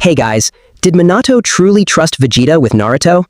Hey guys, did Minato truly trust Vegeta with Naruto?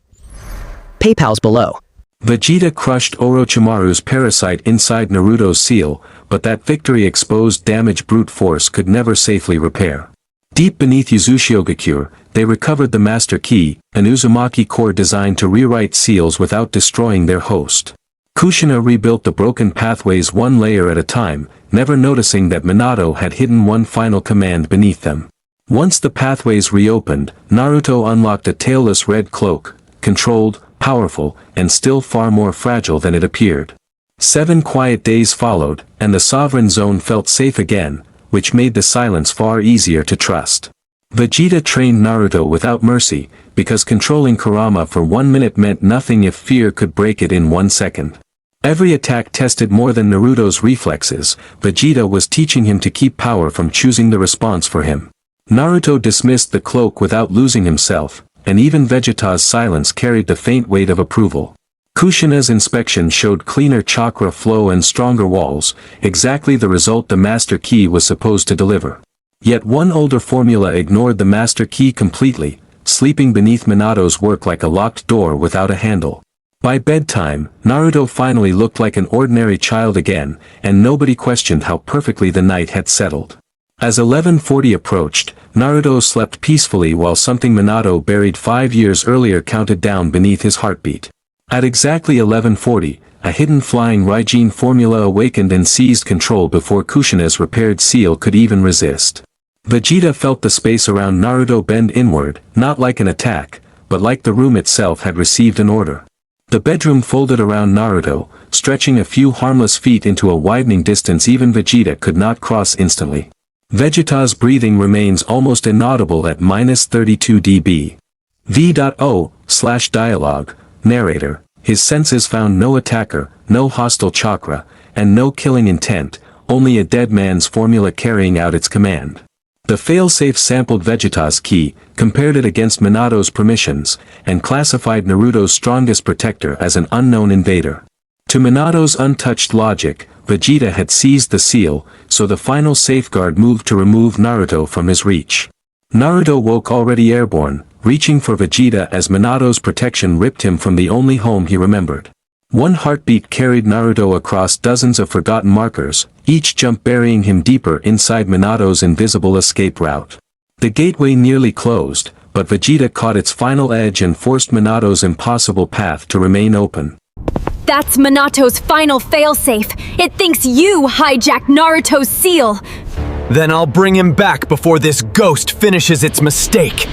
PayPal's below. Vegeta crushed Orochimaru's parasite inside Naruto's seal, but that victory exposed damage brute force could never safely repair. Deep beneath Uzushiogakure, they recovered the Master Key, an Uzumaki core designed to rewrite seals without destroying their host. Kushina rebuilt the broken pathways one layer at a time, never noticing that Minato had hidden one final command beneath them. Once the pathways reopened, Naruto unlocked a tailless red cloak, controlled, powerful, and still far more fragile than it appeared. 7 quiet days followed, and the Sovereign Zone felt safe again, which made the silence far easier to trust. Vegeta trained Naruto without mercy, because controlling Kurama for 1 minute meant nothing if fear could break it in 1 second. Every attack tested more than Naruto's reflexes. Vegeta was teaching him to keep power from choosing the response for him. Naruto dismissed the cloak without losing himself, and even Vegeta's silence carried the faint weight of approval. Kushina's inspection showed cleaner chakra flow and stronger walls, exactly the result the Master Key was supposed to deliver. Yet one older formula ignored the Master Key completely, sleeping beneath Minato's work like a locked door without a handle. By bedtime, Naruto finally looked like an ordinary child again, and nobody questioned how perfectly the night had settled. As 11:40 approached, Naruto slept peacefully while something Minato buried 5 years earlier counted down beneath his heartbeat. At exactly 11:40, a hidden Flying Raijin formula awakened and seized control before Kushina's repaired seal could even resist. Vegeta felt the space around Naruto bend inward, not like an attack, but like the room itself had received an order. The bedroom folded around Naruto, stretching a few harmless feet into a widening distance even Vegeta could not cross instantly. Vegeta's breathing remains almost inaudible at -32 dB. V.O/dialogue, narrator, his senses found no attacker, no hostile chakra, and no killing intent, only a dead man's formula carrying out its command. The Failsafe sampled Vegeta's ki, compared it against Minato's permissions, and classified Naruto's strongest protector as an unknown invader. To Minato's untouched logic, Vegeta had seized the seal, so the final safeguard moved to remove Naruto from his reach. Naruto woke already airborne, reaching for Vegeta as Minato's protection ripped him from the only home he remembered. One heartbeat carried Naruto across dozens of forgotten markers, each jump burying him deeper inside Minato's invisible escape route. The gateway nearly closed, but Vegeta caught its final edge and forced Minato's impossible path to remain open. That's Minato's final failsafe. It thinks you hijacked Naruto's seal. Then I'll bring him back before this ghost finishes its mistake.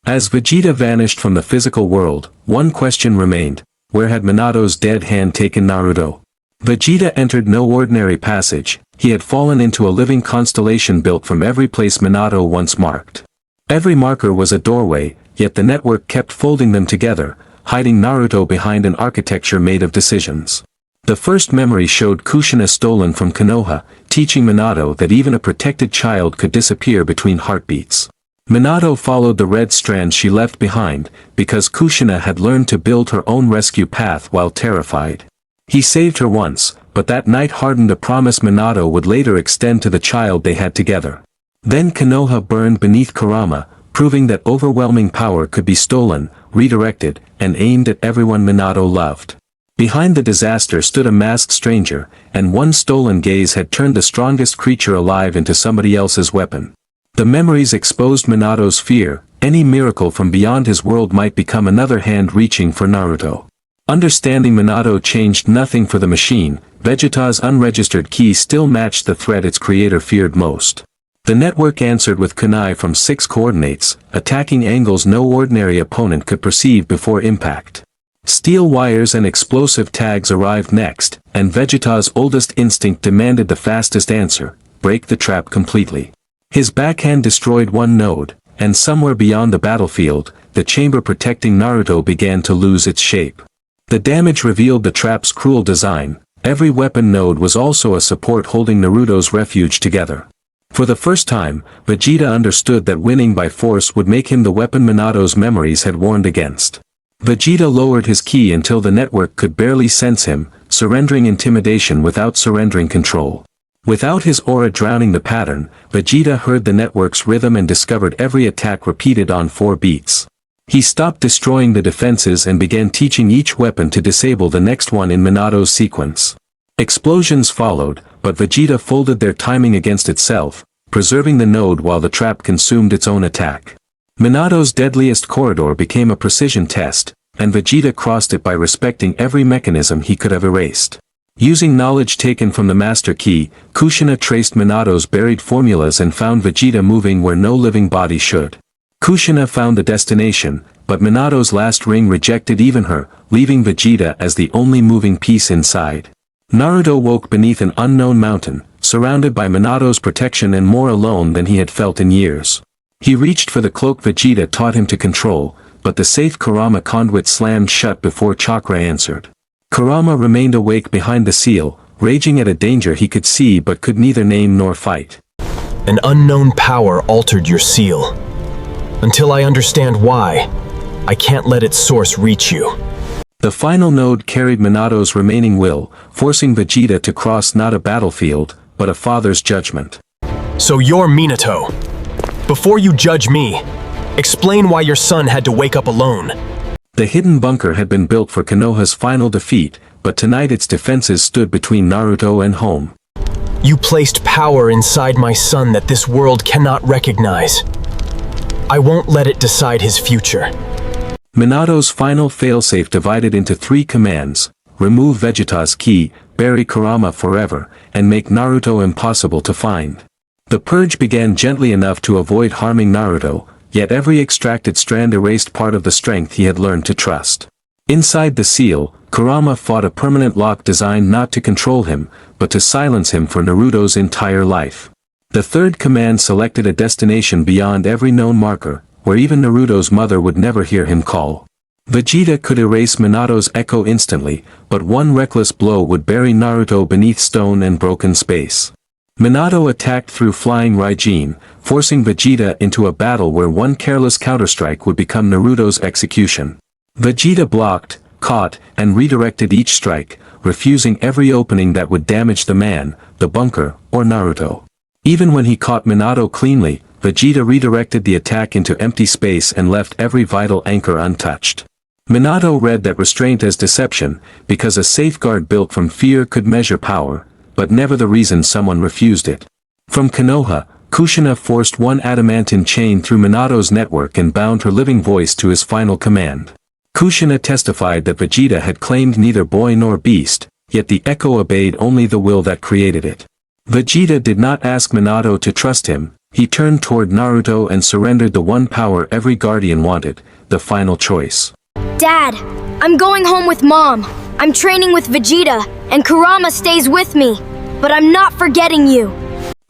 As Vegeta vanished from the physical world, one question remained: where had Minato's dead hand taken Naruto? Vegeta entered no ordinary passage. He had fallen into a living constellation built from every place Minato once marked. Every marker was a doorway, yet the network kept folding them together, hiding Naruto behind an architecture made of decisions. The first memory showed Kushina stolen from Konoha, teaching Minato that even a protected child could disappear between heartbeats. Minato followed the red strand she left behind, because Kushina had learned to build her own rescue path while terrified. He saved her once, but that night hardened a promise Minato would later extend to the child they had together. Then Konoha burned beneath Kurama, proving that overwhelming power could be stolen, redirected, and aimed at everyone Minato loved. Behind the disaster stood a masked stranger, and one stolen gaze had turned the strongest creature alive into somebody else's weapon. The memories exposed Minato's fear. Any miracle from beyond his world might become another hand reaching for Naruto. Understanding Minato changed nothing for the machine. Vegeta's unregistered key still matched the threat its creator feared most. The network answered with kunai from 6 coordinates, attacking angles no ordinary opponent could perceive before impact. Steel wires and explosive tags arrived next, and Vegeta's oldest instinct demanded the fastest answer: break the trap completely. His backhand destroyed one node, and somewhere beyond the battlefield, the chamber protecting Naruto began to lose its shape. The damage revealed the trap's cruel design. Every weapon node was also a support holding Naruto's refuge together. For the first time, Vegeta understood that winning by force would make him the weapon Minato's memories had warned against. Vegeta lowered his ki until the network could barely sense him, surrendering intimidation without surrendering control. Without his aura drowning the pattern, Vegeta heard the network's rhythm and discovered every attack repeated on 4 beats. He stopped destroying the defenses and began teaching each weapon to disable the next one in Minato's sequence. Explosions followed, but Vegeta folded their timing against itself, preserving the node while the trap consumed its own attack. Minato's deadliest corridor became a precision test, and Vegeta crossed it by respecting every mechanism he could have erased. Using knowledge taken from the Master Key, Kushina traced Minato's buried formulas and found Vegeta moving where no living body should. Kushina found the destination, but Minato's last ring rejected even her, leaving Vegeta as the only moving piece inside. Naruto woke beneath an unknown mountain, surrounded by Minato's protection and more alone than he had felt in years. He reached for the cloak Vegeta taught him to control, but the safe Kurama conduit slammed shut before chakra answered. Kurama remained awake behind the seal, raging at a danger he could see but could neither name nor fight. An unknown power altered your seal. Until I understand why, I can't let its source reach you. The final node carried Minato's remaining will, forcing Vegeta to cross not a battlefield, but a father's judgment. So you're Minato. Before you judge me, explain why your son had to wake up alone. The hidden bunker had been built for Konoha's final defeat, but tonight its defenses stood between Naruto and home. You placed power inside my son that this world cannot recognize. I won't let it decide his future. Minato's final failsafe divided into 3 commands: remove Vegeta's key, bury Kurama forever, and make Naruto impossible to find. The purge began gently enough to avoid harming Naruto, yet every extracted strand erased part of the strength he had learned to trust. Inside the seal, Kurama fought a permanent lock designed not to control him, but to silence him for Naruto's entire life. The 3rd command selected a destination beyond every known marker, where even Naruto's mother would never hear him call. Vegeta could erase Minato's echo instantly, but one reckless blow would bury Naruto beneath stone and broken space. Minato attacked through Flying Raijin, forcing Vegeta into a battle where one careless counterstrike would become Naruto's execution. Vegeta blocked, caught, and redirected each strike, refusing every opening that would damage the man, the bunker, or Naruto. Even when he caught Minato cleanly, Vegeta redirected the attack into empty space and left every vital anchor untouched. Minato read that restraint as deception, because a safeguard built from fear could measure power, but never the reason someone refused it. From Konoha, Kushina forced one adamantine chain through Minato's network and bound her living voice to his final command. Kushina testified that Vegeta had claimed neither boy nor beast, yet the echo obeyed only the will that created it. Vegeta did not ask Minato to trust him, he turned toward Naruto and surrendered the one power every guardian wanted, the final choice. Dad, I'm going home with Mom. I'm training with Vegeta, and Kurama stays with me. But I'm not forgetting you.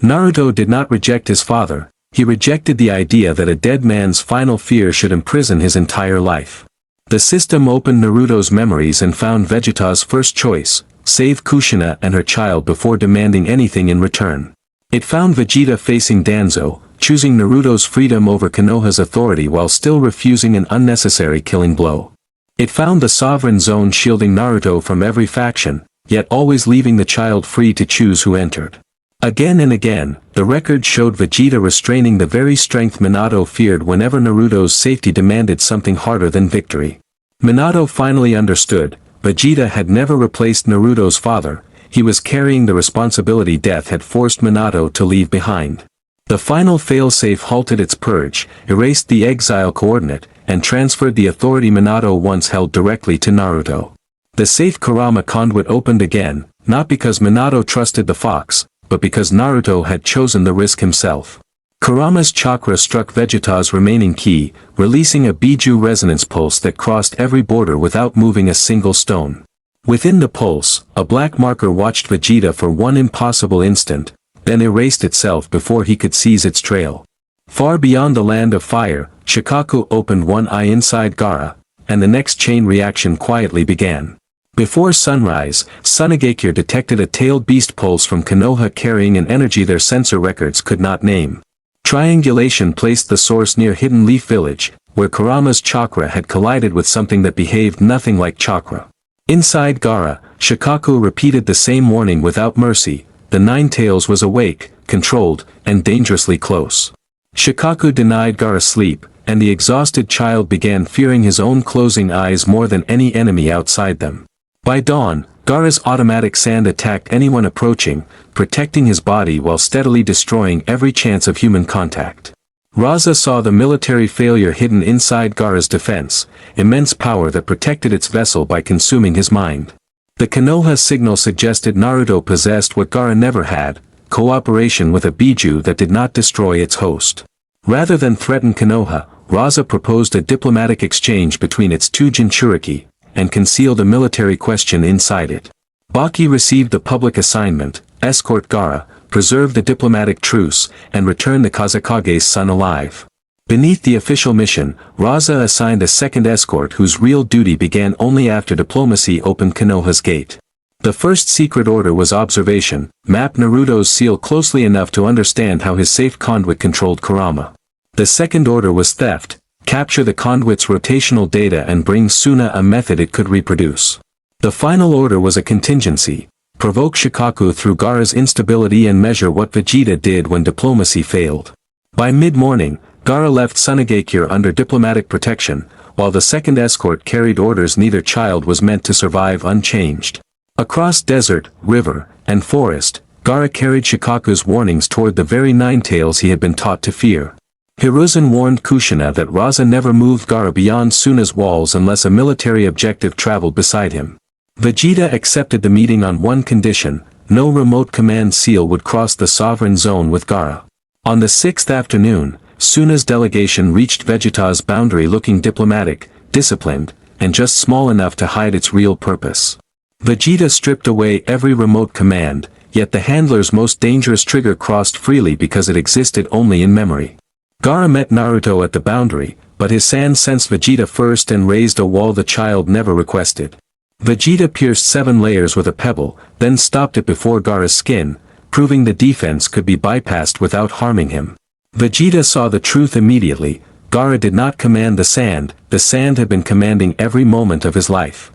Naruto did not reject his father, he rejected the idea that a dead man's final fear should imprison his entire life. The system opened Naruto's memories and found Vegeta's first choice, save Kushina and her child before demanding anything in return. It found Vegeta facing Danzo, choosing Naruto's freedom over Konoha's authority while still refusing an unnecessary killing blow. It found the Sovereign Zone shielding Naruto from every faction, yet always leaving the child free to choose who entered. Again and again, the record showed Vegeta restraining the very strength Minato feared whenever Naruto's safety demanded something harder than victory. Minato finally understood, Vegeta had never replaced Naruto's father, he was carrying the responsibility death had forced Minato to leave behind. The final failsafe halted its purge, erased the exile coordinate, and transferred the authority Minato once held directly to Naruto. The safe Kurama conduit opened again, not because Minato trusted the fox, but because Naruto had chosen the risk himself. Kurama's chakra struck Vegeta's remaining key, releasing a Biju resonance pulse that crossed every border without moving a single stone. Within the pulse, a black marker watched Vegeta for one impossible instant, then erased itself before he could seize its trail. Far beyond the land of fire, Shukaku opened one eye inside Gaara, and the next chain reaction quietly began. Before sunrise, Tsunagakure detected a tailed beast pulse from Konoha carrying an energy their sensor records could not name. Triangulation placed the source near Hidden Leaf Village, where Kurama's chakra had collided with something that behaved nothing like chakra. Inside Gaara, Shukaku repeated the same warning without mercy, the Nine-Tails was awake, controlled, and dangerously close. Shukaku denied Gaara sleep, and the exhausted child began fearing his own closing eyes more than any enemy outside them. By dawn, Gaara's automatic sand attacked anyone approaching, protecting his body while steadily destroying every chance of human contact. Raza saw the military failure hidden inside Gaara's defense, immense power that protected its vessel by consuming his mind. The Konoha signal suggested Naruto possessed what Gaara never had, cooperation with a Biju that did not destroy its host. Rather than threaten Konoha, Raza proposed a diplomatic exchange between its two Jinchuriki, and concealed a military question inside it. Baki received the public assignment, escort Gaara, preserve the diplomatic truce, and return the Kazekage's son alive. Beneath the official mission, Raza assigned a second escort whose real duty began only after diplomacy opened Konoha's gate. The first secret order was observation, map Naruto's seal closely enough to understand how his safe conduit controlled Kurama. The second order was theft, capture the conduit's rotational data and bring Suna a method it could reproduce. The final order was a contingency, provoke Shukaku through Gaara's instability and measure what Vegeta did when diplomacy failed. By mid-morning, Gaara left Tsunagakure under diplomatic protection, while the second escort carried orders neither child was meant to survive unchanged. Across desert, river, and forest, Gaara carried Shukaku's warnings toward the very Nine-Tails he had been taught to fear. Hiruzen warned Kushina that Raza never moved Gaara beyond Suna's walls unless a military objective traveled beside him. Vegeta accepted the meeting on one condition: no remote command seal would cross the sovereign zone with Gaara. On the sixth afternoon, Suna's delegation reached Vegeta's boundary looking diplomatic, disciplined, and just small enough to hide its real purpose. Vegeta stripped away every remote command, yet the handler's most dangerous trigger crossed freely because it existed only in memory. Gaara met Naruto at the boundary, but his sand sensed Vegeta first and raised a wall the child never requested. Vegeta pierced 7 layers with a pebble, then stopped it before Gaara's skin, proving the defense could be bypassed without harming him. Vegeta saw the truth immediately: Gaara did not command the sand had been commanding every moment of his life.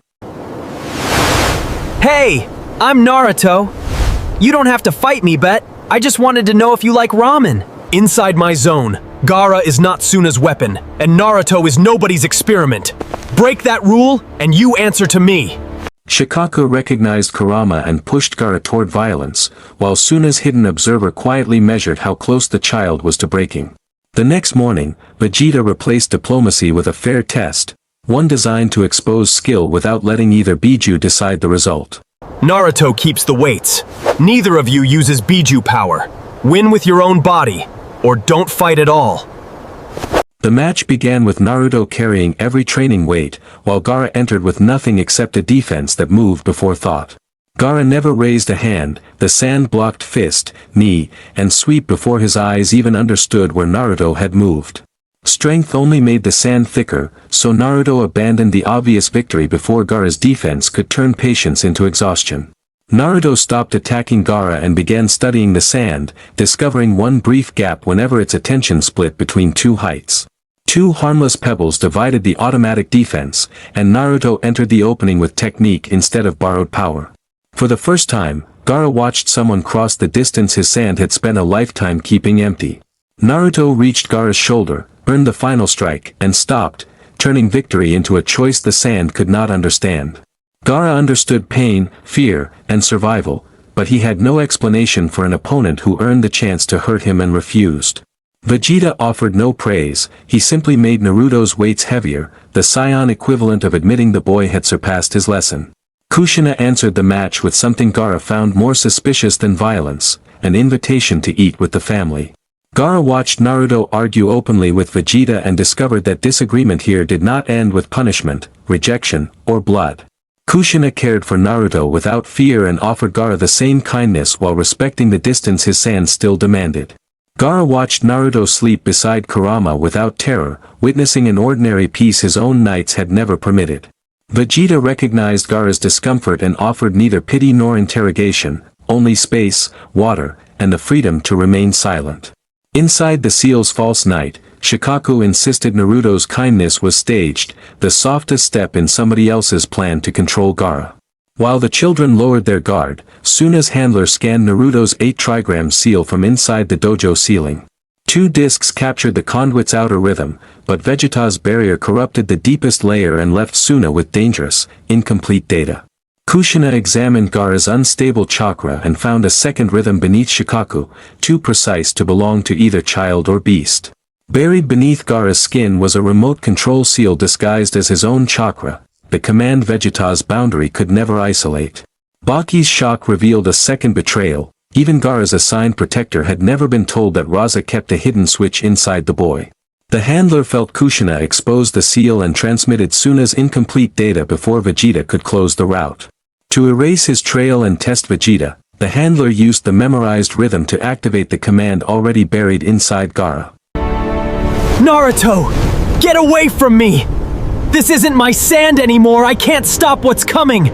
Hey, I'm Naruto. You don't have to fight me, Bet. I just wanted to know if you like ramen. Inside my zone, Gaara is not Suna's weapon, and Naruto is nobody's experiment. Break that rule, and you answer to me. Shukaku recognized Kurama and pushed Gaara toward violence, while Suna's hidden observer quietly measured how close the child was to breaking. The next morning, Vegeta replaced diplomacy with a fair test, one designed to expose skill without letting either Biju decide the result. Naruto keeps the weights. Neither of you uses Biju power. Win with your own body, or don't fight at all. The match began with Naruto carrying every training weight, while Gaara entered with nothing except a defense that moved before thought. Gaara never raised a hand, the sand-blocked fist, knee, and sweep before his eyes even understood where Naruto had moved. Strength only made the sand thicker, so Naruto abandoned the obvious victory before Gaara's defense could turn patience into exhaustion. Naruto stopped attacking Gaara and began studying the sand, discovering one brief gap whenever its attention split between 2 heights. 2 harmless pebbles divided the automatic defense, and Naruto entered the opening with technique instead of borrowed power. For the first time, Gaara watched someone cross the distance his sand had spent a lifetime keeping empty. Naruto reached Gaara's shoulder, earned the final strike, and stopped, turning victory into a choice the sand could not understand. Gaara understood pain, fear, and survival, but he had no explanation for an opponent who earned the chance to hurt him and refused. Vegeta offered no praise, he simply made Naruto's weights heavier, the Saiyan equivalent of admitting the boy had surpassed his lesson. Kushina answered the match with something Gaara found more suspicious than violence, an invitation to eat with the family. Gaara watched Naruto argue openly with Vegeta and discovered that disagreement here did not end with punishment, rejection, or blood. Kushina cared for Naruto without fear and offered Gaara the same kindness while respecting the distance his sand still demanded. Gaara watched Naruto sleep beside Kurama without terror, witnessing an ordinary peace his own knights had never permitted. Vegeta recognized Gaara's discomfort and offered neither pity nor interrogation, only space, water, and the freedom to remain silent. Inside the seal's false night, Shukaku insisted Naruto's kindness was staged, the softest step in somebody else's plan to control Gaara. While the children lowered their guard, Suna's handler scanned Naruto's 8-trigram seal from inside the dojo ceiling. 2 discs captured the conduit's outer rhythm, but Vegeta's barrier corrupted the deepest layer and left Suna with dangerous, incomplete data. Kushina examined Gaara's unstable chakra and found a second rhythm beneath Shukaku, too precise to belong to either child or beast. Buried beneath Gaara's skin was a remote control seal disguised as his own chakra, the command Vegeta's boundary could never isolate. Baki's shock revealed a second betrayal. Even Gaara's assigned protector had never been told that Raza kept a hidden switch inside the boy. The handler felt Kushina expose the seal and transmitted Suna's incomplete data before Vegeta could close the route. To erase his trail and test Vegeta, the handler used the memorized rhythm to activate the command already buried inside Gaara. Naruto! Get away from me! This isn't my sand anymore, I can't stop what's coming!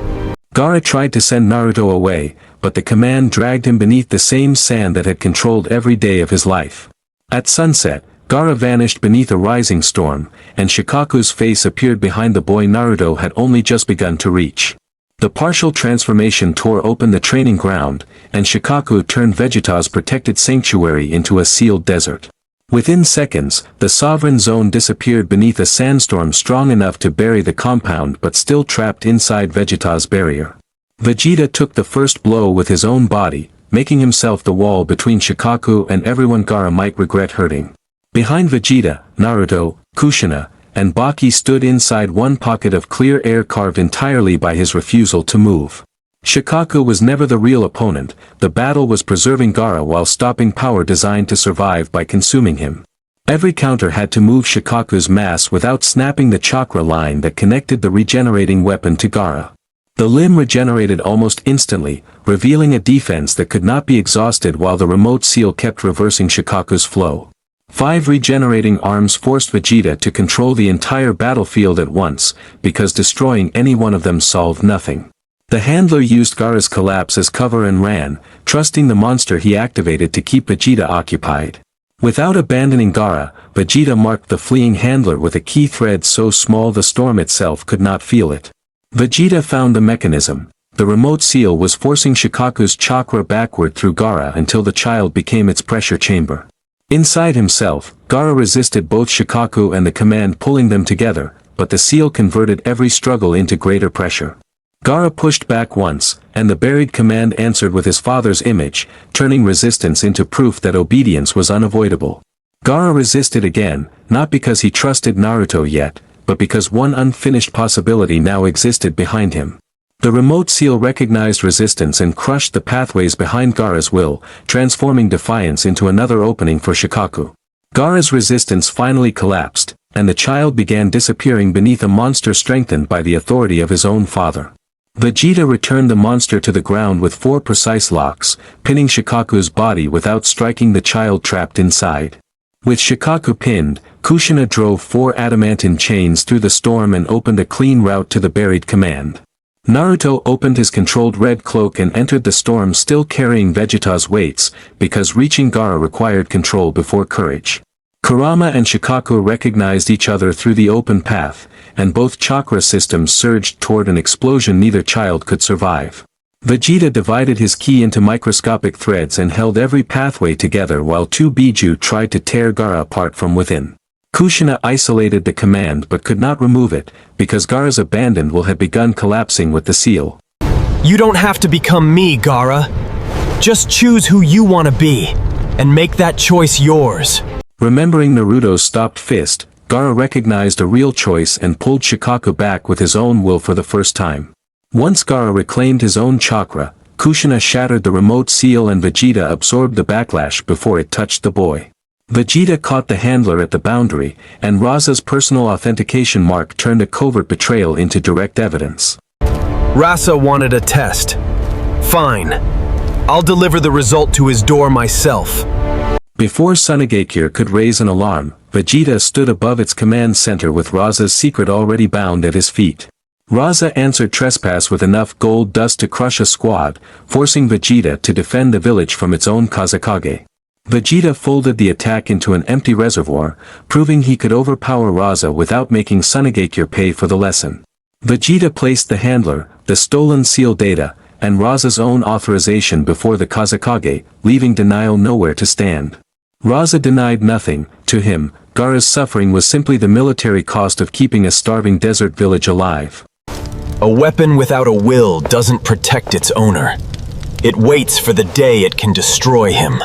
Gaara tried to send Naruto away, but the command dragged him beneath the same sand that had controlled every day of his life. At sunset, Gaara vanished beneath a rising storm, and Shukaku's face appeared behind the boy Naruto had only just begun to reach. The partial transformation tore open the training ground, and Shukaku turned Vegeta's protected sanctuary into a sealed desert. Within seconds, the sovereign zone disappeared beneath a sandstorm strong enough to bury the compound but still trapped inside Vegeta's barrier. Vegeta took the first blow with his own body, making himself the wall between Shukaku and everyone Gaara might regret hurting. Behind Vegeta, Naruto, Kushina, and Baki stood inside one pocket of clear air carved entirely by his refusal to move. Shukaku was never the real opponent, the battle was preserving Gaara while stopping power designed to survive by consuming him. Every counter had to move Shukaku's mass without snapping the chakra line that connected the regenerating weapon to Gaara. The limb regenerated almost instantly, revealing a defense that could not be exhausted while the remote seal kept reversing Shukaku's flow. 5 regenerating arms forced Vegeta to control the entire battlefield at once, because destroying any one of them solved nothing. The handler used Gaara's collapse as cover and ran, trusting the monster he activated to keep Vegeta occupied. Without abandoning Gaara, Vegeta marked the fleeing handler with a key thread so small the storm itself could not feel it. Vegeta found the mechanism. The remote seal was forcing Shukaku's chakra backward through Gaara until the child became its pressure chamber. Inside himself, Gaara resisted both Shukaku and the command pulling them together, but the seal converted every struggle into greater pressure. Gaara pushed back once, and the buried command answered with his father's image, turning resistance into proof that obedience was unavoidable. Gaara resisted again, not because he trusted Naruto yet, but because one unfinished possibility now existed behind him. The remote seal recognized resistance and crushed the pathways behind Gaara's will, transforming defiance into another opening for Shukaku. Gaara's resistance finally collapsed, and the child began disappearing beneath a monster strengthened by the authority of his own father. Vegeta returned the monster to the ground with 4 precise locks, pinning Shukaku's body without striking the child trapped inside. With Shukaku pinned, Kushina drove 4 adamantine chains through the storm and opened a clean route to the buried command. Naruto opened his controlled red cloak and entered the storm still carrying Vegeta's weights, because reaching Gaara required control before courage. Kurama and Shukaku recognized each other through the open path, and both chakra systems surged toward an explosion neither child could survive. Vegeta divided his ki into microscopic threads and held every pathway together while 2 Biju tried to tear Gaara apart from within. Kushina isolated the command but could not remove it, because Gaara's abandoned will had begun collapsing with the seal. You don't have to become me, Gaara. Just choose who you want to be, and make that choice yours. Remembering Naruto's stopped fist, Gaara recognized a real choice and pulled Shukaku back with his own will for the first time. Once Gaara reclaimed his own chakra, Kushina shattered the remote seal and Vegeta absorbed the backlash before it touched the boy. Vegeta caught the handler at the boundary, and Raza's personal authentication mark turned a covert betrayal into direct evidence. Rasa wanted a test. Fine. I'll deliver the result to his door myself. Before Sunagakure could raise an alarm, Vegeta stood above its command center with Raza's secret already bound at his feet. Raza answered trespass with enough gold dust to crush a squad, forcing Vegeta to defend the village from its own Kazekage. Vegeta folded the attack into an empty reservoir, proving he could overpower Raza without making Sunagakure pay for the lesson. Vegeta placed the handler, the stolen seal data, and Raza's own authorization before the Kazekage, leaving denial nowhere to stand. Raza denied nothing. To him, Gaara's suffering was simply the military cost of keeping a starving desert village alive. A weapon without a will doesn't protect its owner. It waits for the day it can destroy him.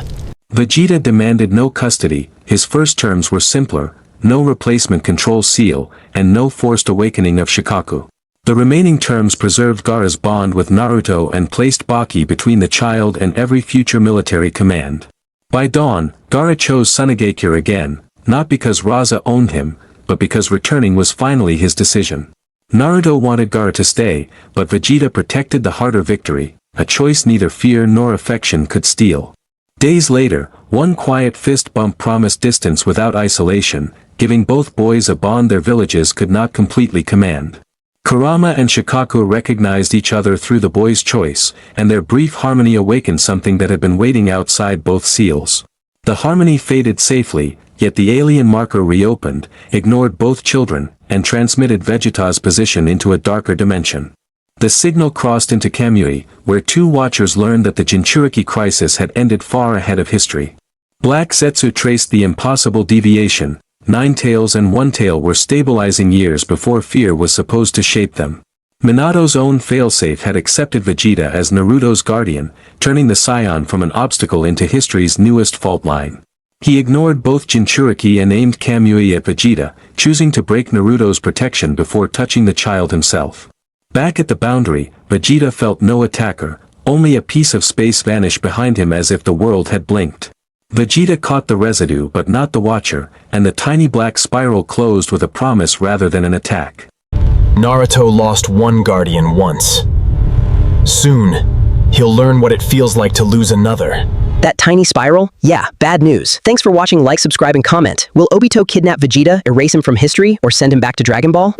Vegeta demanded no custody. His first terms were simpler: no replacement control seal, and no forced awakening of Shukaku. The remaining terms preserved Gaara's bond with Naruto and placed Baki between the child and every future military command. By dawn, Gaara chose Tsunagakure again, not because Raza owned him, but because returning was finally his decision. Naruto wanted Gaara to stay, but Vegeta protected the harder victory, a choice neither fear nor affection could steal. Days later, one quiet fist bump promised distance without isolation, giving both boys a bond their villages could not completely command. Kurama and Shukaku recognized each other through the boys' choice, and their brief harmony awakened something that had been waiting outside both seals. The harmony faded safely, yet the alien marker reopened, ignored both children, and transmitted Vegeta's position into a darker dimension. The signal crossed into Kamui, where two watchers learned that the Jinchuriki crisis had ended far ahead of history. Black Zetsu traced the impossible deviation. 9 tails and 1 tail were stabilizing years before fear was supposed to shape them. Minato's own Failsafe had accepted Vegeta as Naruto's guardian, turning the scion from an obstacle into history's newest fault line. He ignored both Jinchuriki and aimed Kamui at Vegeta, choosing to break Naruto's protection before touching the child himself. Back at the boundary, Vegeta felt no attacker, only a piece of space vanished behind him as if the world had blinked. Vegeta caught the residue but not the watcher, and the tiny black spiral closed with a promise rather than an attack. Naruto lost one guardian once. Soon, he'll learn what it feels like to lose another. That tiny spiral? Yeah, bad news. Thanks for watching. Like, subscribe, and comment. Will Obito kidnap Vegeta, erase him from history, or send him back to Dragon Ball?